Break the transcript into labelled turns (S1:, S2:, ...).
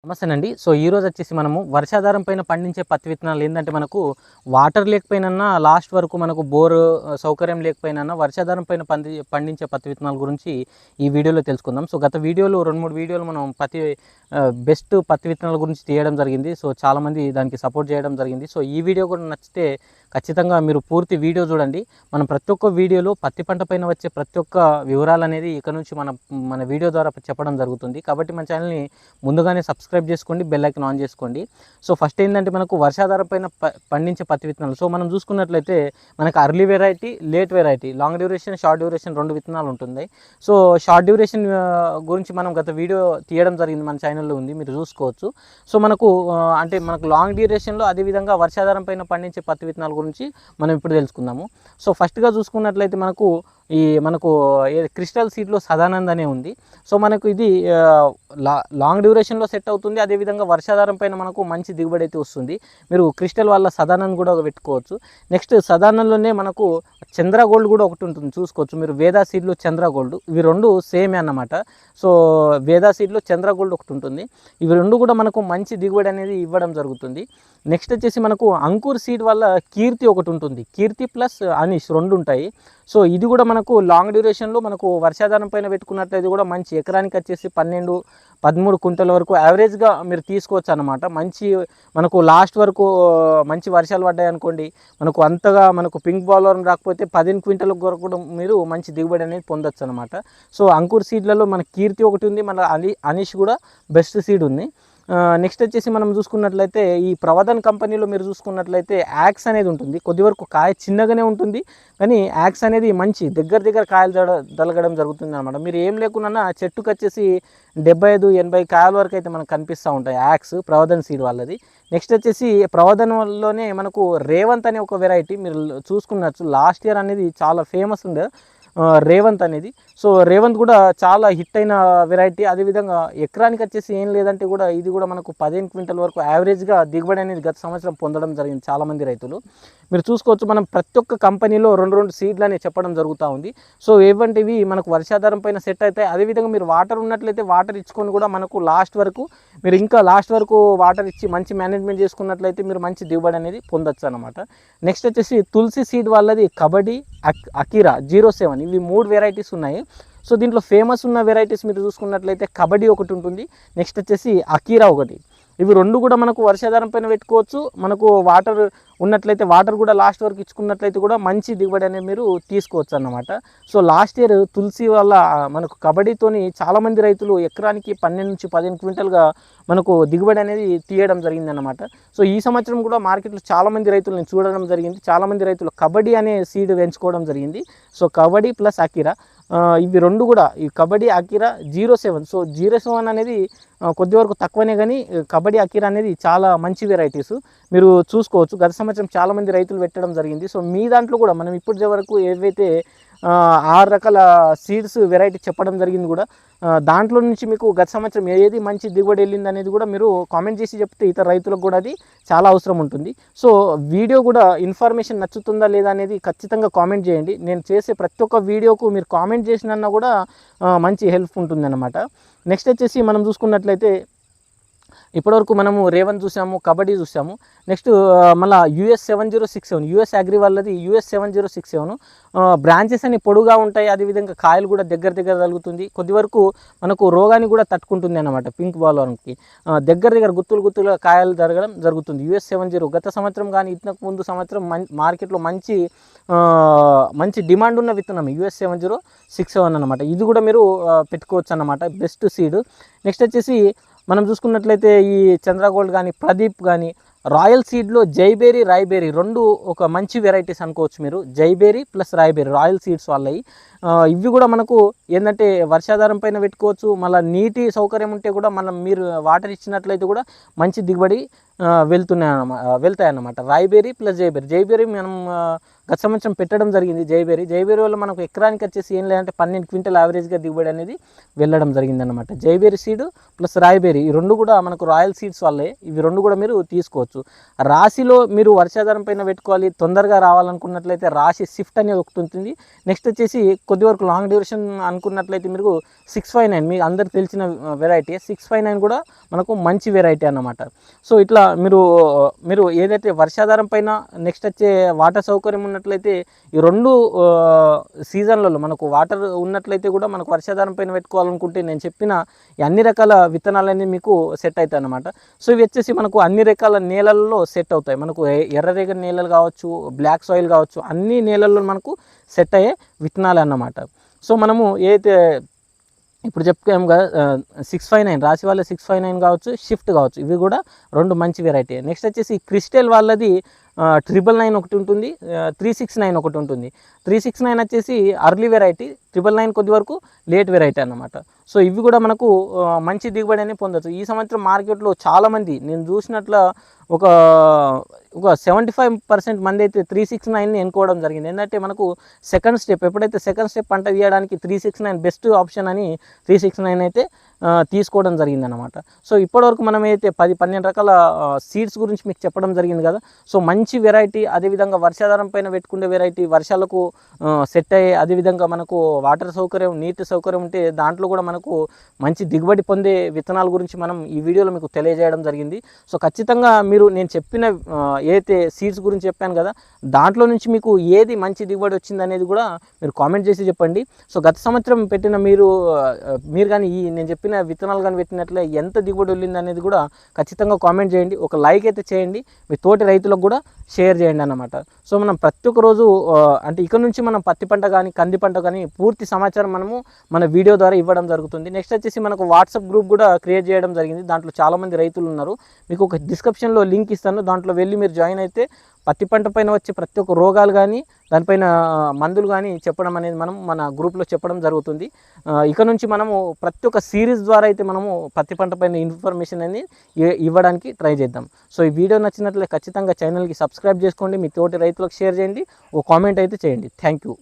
S1: నమస్తేనండి. ఈ రోజు వచ్చేసి మనము వర్షాధారం పైన పండించే పత్తి విత్తనాలు ఏందంటే మనకు వాటర్ లేకపోయినన్నా లాస్ట్ వరకు మనకు బోర్ సౌకర్యం లేకపోయినన్నా వర్షాధారం పైన పండించే పత్తి విత్తనాల గురించి ఈ వీడియోలో తెలుసుకుందాం. గత వీడియోలో 2-3 వీడియోలు మనం బెస్ట్ పత్తి విత్తనాల గురించి తీయడం జరిగింది. చాలామంది దానికి సపోర్ట్ చేయడం జరిగింది. ఈ వీడియో కూడా నచ్చితే ఖచ్చితంగా మీరు పూర్తి వీడియో చూడండి. మనం ప్రతి ఒక్క వీడియోలో పత్తి పంట పైన వచ్చే ప్రతి ఒక్క వివరాలు అనేది ఇక నుంచి మన వీడియో ద్వారా చెప్పడం జరుగుతుంది. కాబట్టి మన ఛానల్ని ముందుగానే సబ్స్క్రైబ్ చేసుకోండి, బెల్ ఐకాన్ ఆన్ చేసుకోండి. ఫస్ట్ ఏంటంటే మనకు వర్షాధారం పైన పండించే పత్తి విత్తనాలు. మనం చూసుకున్నట్లయితే మనకు early variety, late variety, long duration, short duration 2 విత్తనాలు ఉంటుంది. షార్ట్ డ్యూరేషన్ గురించి మనం గత వీడియో తీయడం జరిగింది, మన ఛానల్లో ఉంది, మీరు చూసుకోవచ్చు. మనకు లాంగ్ డ్యూరేషన్లో అదేవిధంగా వర్షాధారం పైన పండించే పత్తి విత్తనాల గురించి మనం ఇప్పుడు తెలుసుకుందాము. ఫస్ట్గా చూసుకున్నట్లయితే మనకు క్రిస్టల్ సీడ్లో సదానంద్ అనే ఉంది. మనకు ఇది లాంగ్ డ్యూరేషన్లో సెట్ అవుతుంది. అదేవిధంగా వర్షాధారం పైన మనకు మంచి దిగుబడి అయితే వస్తుంది. మీరు క్రిస్టల్ వల్ల సదానంద్ కూడా పెట్టుకోవచ్చు. నెక్స్ట్ సదానంద్లోనే మనకు చంద్ర గోల్డ్ కూడా ఒకటి ఉంటుంది, చూసుకోవచ్చు మీరు. వేదా సీడ్లో చంద్ర గోల్డ్, ఇవి 2 సేమే అన్నమాట. వేదా సీడ్లో చంద్ర గోల్డ్ ఒకటి ఉంటుంది. ఇవి 2 కూడా మనకు మంచి దిగుబడి అనేది ఇవ్వడం జరుగుతుంది. నెక్స్ట్ వచ్చేసి మనకు అంకుర్ సీడ్ వల్ల కీర్తి ఒకటి ఉంటుంది. కీర్తి ప్లస్ అనీష్ 2 ఉంటాయి. ఇది కూడా మనకు లాంగ్ డ్యూరేషన్లో మనకు వర్షాధారం పైన పెట్టుకున్నట్లయితే కూడా మంచి ఎకరానికి వచ్చేసి 12-13 క్వింటల్ వరకు యావరేజ్గా మీరు తీసుకోవచ్చు అన్నమాట. మనకు లాస్ట్ వరకు మంచి వర్షాలు పడ్డాయి అనుకోండి, మనకు పింక్ బాలర్ రాకపోతే 15 క్వింటల్ వరకు కూడా మీరు మంచి దిగుబడి అనేది పొందొచ్చు అనమాట. అంకుర్ సీడ్లలో మన కీర్తి ఒకటి ఉంది, మన అనీష్ కూడా బెస్ట్ సీడ్ ఉంది. నెక్స్ట్ వచ్చేసి మనం చూసుకున్నట్లయితే ఈ ప్రవధన్ కంపెనీలో మీరు చూసుకున్నట్లయితే యాక్స్ అనేది ఉంటుంది. కొద్ది వరకు కాయ చిన్నగానే ఉంటుంది, కానీ యాక్స్ అనేది మంచి దగ్గర కాయలు దలగడం జరుగుతుంది అనమాట. మీరు ఏం లేకున్నా చెట్టుకు వచ్చేసి 75-80 కాయల వరకు అయితే మనకు కనిపిస్తూ ఉంటాయి యాక్స్, ప్రవధన్ సీడ్ వాళ్ళది. నెక్స్ట్ వచ్చేసి ప్రవధన్లోనే మనకు రేవంత్ అనే ఒక వెరైటీ మీరు చూసుకున్నచ్చు. లాస్ట్ ఇయర్ అనేది చాలా ఫేమస్ ఉండే రేవంత్ అనేది. రేవంత్ కూడా చాలా హిట్ అయిన వెరైటీ. అదేవిధంగా ఎకరానికి వచ్చేసి ఏం లేదంటే కూడా ఇది కూడా మనకు 15 క్వింటల్ వరకు యావరేజ్గా దిగుబడి అనేది గత సంవత్సరం పొందడం జరిగింది చాలామంది రైతులు. మీరు చూసుకోవచ్చు, మనం ప్రతి ఒక్క కంపెనీలో 2 సీడ్లు అనేది చెప్పడం జరుగుతూ ఉంది. ఏవంటివి మనకు వర్షాధారం పైన సెట్ అవుతాయి. అదేవిధంగా మీరు వాటర్ ఉన్నట్లయితే వాటర్ ఇచ్చుకొని కూడా మనకు లాస్ట్ వరకు వాటర్ ఇచ్చి మంచి మేనేజ్మెంట్ చేసుకున్నట్లయితే మీరు మంచి దిగుబడి అనేది పొందొచ్చు అనమాట. నెక్స్ట్ వచ్చేసి తులసి సీడ్ వాళ్ళది కబడ్డీ, అకిరా 07, ఇవి 3 వెరైటీస్ ఉన్నాయి. దీంట్లో ఫేమస్ ఉన్న వెరైటీస్ మీరు చూసుకున్నట్లయితే కబడ్డీ ఒకటి ఉంటుంది, నెక్స్ట్ వచ్చేసి అకీరా ఒకటి. ఇవి 2 కూడా మనకు వర్షాధారం పైన పెట్టుకోవచ్చు. మనకు వాటర్ ఉన్నట్లయితే వాటర్ కూడా లాస్ట్ వరకు ఇచ్చుకున్నట్లయితే కూడా మంచి దిగుబడి అనేది మీరు తీసుకోవచ్చు అన్నమాట. లాస్ట్ ఇయర్ తులసి వల్ల మనకు కబడ్డీతోని చాలామంది రైతులు ఎకరానికి 12-15 క్వింటల్గా మనకు దిగుబడి అనేది తీయడం జరిగిందన్నమాట. ఈ సంవత్సరం కూడా మార్కెట్లో చాలామంది రైతులను చూడడం జరిగింది. చాలామంది రైతులు కబడ్డీ అనే సీడ్ పెంచుకోవడం జరిగింది. కబడ్డీ ప్లస్ అకీరా, ఇవి 2 కూడా, ఈ కబడ్డీ అకీరా 07. 07 అనేది కొద్ది వరకు తక్కువనే, కానీ కబడ్డీ అకీరా అనేది చాలా మంచి వెరైటీస్ మీరు చూసుకోవచ్చు. గత సంవత్సరం చాలామంది రైతులు పెట్టడం జరిగింది. మీ దాంట్లో కూడా మనం ఇప్పటి వరకు ఏవైతే 6 రకాల సీడ్స్ వెరైటీ చెప్పడం జరిగింది కూడా, దాంట్లో నుంచి మీకు గత సంవత్సరం ఏది మంచి దిగుబడి వెళ్ళింది అనేది కూడా మీరు కామెంట్ చేసి చెప్తే ఇతర రైతులకు కూడా అది చాలా అవసరం ఉంటుంది. వీడియో కూడా ఇన్ఫర్మేషన్ నచ్చుతుందా లేదా అనేది ఖచ్చితంగా కామెంట్ చేయండి. నేను చేసే ప్రతి ఒక్క వీడియోకు మీరు కామెంట్ చేసినా కూడా మంచి హెల్ప్ ఉంటుంది అన్నమాట. నెక్స్ట్ వచ్చేసి మనం చూసుకున్నట్లయితే ఇప్పటివరకు మనము రేవంత్ చూసాము, కబడ్డీ చూసాము. నెక్స్ట్ మళ్ళీ US 7067, US అగ్రి వాళ్ళది US 7067. బ్రాంచెస్ అన్ని పొడుగా ఉంటాయి, అదేవిధంగా కాయలు కూడా దగ్గర తగులుతుంది. కొద్ది వరకు మనకు రోగాన్ని కూడా తట్టుకుంటుంది అన్నమాట. పింక్ బాలర్కి దగ్గర గుత్తులుగా కాయలు జరగడం జరుగుతుంది. US 70 గత సంవత్సరం కానీ ఇంతకు ముందు సంవత్సరం మార్కెట్లో మంచి డిమాండ్ ఉన్న విత్తనం US 7067 అన్నమాట. ఇది కూడా మీరు పెట్టుకోవచ్చు అన్నమాట, బెస్ట్ సీడ్. నెక్స్ట్ వచ్చేసి మనం చూసుకున్నట్లయితే ఈ చంద్రగోల్డ్ కానీ, ప్రదీప్ కానీ, రాయల్ సీడ్లో జైబేరీ, రాయ్బేరీ 2 ఒక మంచి వెరైటీస్ అనుకోవచ్చు మీరు. జైబేరీ ప్లస్ రాయ్బేరీ రాయల్ సీడ్స్ వాళ్ళవి. ఇవి కూడా మనకు ఏంటంటే వర్షాధారం పైన పెట్టుకోవచ్చు. మళ్ళీ నీటి సౌకర్యం ఉంటే కూడా మీరు వాటర్ ఇచ్చినట్లయితే కూడా మంచి దిగుబడి వెళ్తాయి అన్నమాట. రాయ్బేరీ ప్లస్ జైబేరీ మనం గత సంవత్సరం పెట్టడం జరిగింది. జైబేరీ వల్ల మనకు ఎకరానికి వచ్చేసి ఏం లేదంటే 12 క్వింటల్ యావరేజ్గా దిగుబడి అనేది వెళ్ళడం జరిగింది అన్నమాట. జైబేరీ సీడ్ ప్లస్ రాయ్బేరీ ఈ 2 కూడా మనకు రాయల్ సీడ్స్ వాళ్ళే. ఇవి 2 కూడా మీరు తీసుకోవచ్చు. పెట్టుకోవచ్చు. రాశిలో మీరు వర్షాధారం పైన పెట్టుకోవాలి, తొందరగా రావాలనుకున్నట్లయితే రాశి షిఫ్ట్ అనేది ఒకటి ఉంటుంది. నెక్స్ట్ వచ్చేసి కొద్ది వరకు లాంగ్ డ్యూరేషన్ అనుకున్నట్లయితే మీరు 659 మీకు అందరికి తెలిసిన వెరైటీ 659 కూడా మనకు మంచి వెరైటీ అన్నమాట. సో ఇట్లా మీరు ఏదైతే వర్షాధారం పైన నెక్స్ట్ వచ్చే వాటర్ సౌకర్యం ఉన్నట్లయితే ఈ రెండు సీజన్లలో మనకు వాటర్ ఉన్నట్లయితే కూడా మనకు వర్షాధారం పైన పెట్టుకోవాలనుకుంటే నేను చెప్పిన అన్ని రకాల విత్తనాలన్నీ మీకు సెట్ అవుతాయి అన్నమాట. సో ఇవి వచ్చేసి మనకు అన్ని రకాల నేలల్లో సెట్ అవుతాయి. మనకు ఎర్రరేగడి నేలలు కావచ్చు, బ్లాక్ సాయిల్ కావచ్చు, అన్ని నేలల్లో మనకు సెట్ అయ్యే విత్తనాలు అన్నమాట. సో మనము ఏదైతే ఇప్పుడు చెప్పుకోము కదా 659 రాశి వాళ్ళ 659 కావచ్చు, షిఫ్ట్ కావచ్చు, ఇవి కూడా రెండు మంచి వెరైటీ. నెక్స్ట్ వచ్చేసి క్రిస్టల్ వాళ్ళది 999 ఒకటి ఉంటుంది, 369 ఒకటి ఉంటుంది. 369 వచ్చేసి అర్లీ వెరైటీ, 999 కొద్ది వరకు లేట్ వెరైటీ అన్నమాట. సో ఇవి కూడా మనకు మంచి దిగుబడి అని పొందవచ్చు. ఈ సంవత్సరం మార్కెట్లో చాలామంది నేను చూసినట్ల ఒక 75% మంది అయితే 369ని ఎన్నుకోవడం జరిగింది. ఏంటంటే మనకు సెకండ్ స్టెప్ ఎప్పుడైతే సెకండ్ స్టెప్ పంట తీయడానికి 369 బెస్ట్ ఆప్షన్ అని 369 అయితే తీసుకోవడం జరిగిందనమాట. సో ఇప్పటివరకు మనం అయితే 10-12 రకాల సీడ్స్ గురించి మీకు చెప్పడం జరిగింది కదా. సో మంచి వెరైటీ, అదేవిధంగా వర్షాధారం పైన పెట్టుకునే వెరైటీ, వర్షాలకు సెట్ అయ్యే, అదేవిధంగా మనకు వాటర్ సౌకర్యం, నీటి సౌకర్యం ఉంటే దాంట్లో కూడా మనకు మంచి దిగుబడి పొందే విత్తనాల గురించి మనం ఈ వీడియోలో మీకు తెలియజేయడం జరిగింది. సో ఖచ్చితంగా నేను చెప్పిన ఏదైతే సీడ్స్ గురించి చెప్పాను కదా, దాంట్లో నుంచి మీకు ఏది మంచి దిగుబడి వచ్చింది అనేది కూడా మీరు కామెంట్ చేసి చెప్పండి. సో గత సంవత్సరం పెట్టిన మీరు కానీ నేను చెప్పిన విత్తనాలు కానీ పెట్టినట్లే ఎంత దిగుబడి వెళ్ళింది అనేది కూడా ఖచ్చితంగా కామెంట్ చేయండి. ఒక లైక్ అయితే చేయండి, మీ తోటి రైతులకు కూడా షేర్ చేయండి అన్నమాట. సో మనం ప్రతి ఒక్క రోజు అంటే ఇక్కడ నుంచి మనం పత్తి పంట కానీ కంది పంట కానీ పూర్తి సమాచారం మనము మన వీడియో ద్వారా ఇవ్వడం జరుగుతుంది. నెక్స్ట్ వచ్చేసి మనకు వాట్సాప్ గ్రూప్ కూడా క్రియేట్ చేయడం జరిగింది. దాంట్లో చాలామంది రైతులు ఉన్నారు. మీకు ఒక డిస్క్రిప్షన్లో లింక్ ఇస్తాను, దాంట్లో వెళ్ళి మీరు జాయిన్ అయితే పత్తి పంట పైన వచ్చే ప్రతి ఒక్క రోగాలు కానీ దానిపైన మందులు కానీ చెప్పడం అనేది మనం మన గ్రూప్లో చెప్పడం జరుగుతుంది. ఇక నుంచి మనము ప్రతి ఒక్క సిరీస్ ద్వారా అయితే మనము పత్తి పంట పైన ఇన్ఫర్మేషన్ అనేది ఇవ్వడానికి ట్రై చేద్దాం. సో ఈ వీడియో నచ్చినట్లయితే ఖచ్చితంగా ఛానల్కి సబ్స్క్రైబ్ చేసుకోండి, మీ తోటి రైతులకు షేర్ చేయండి, ఓ కామెంట్ అయితే చేయండి. Thank you.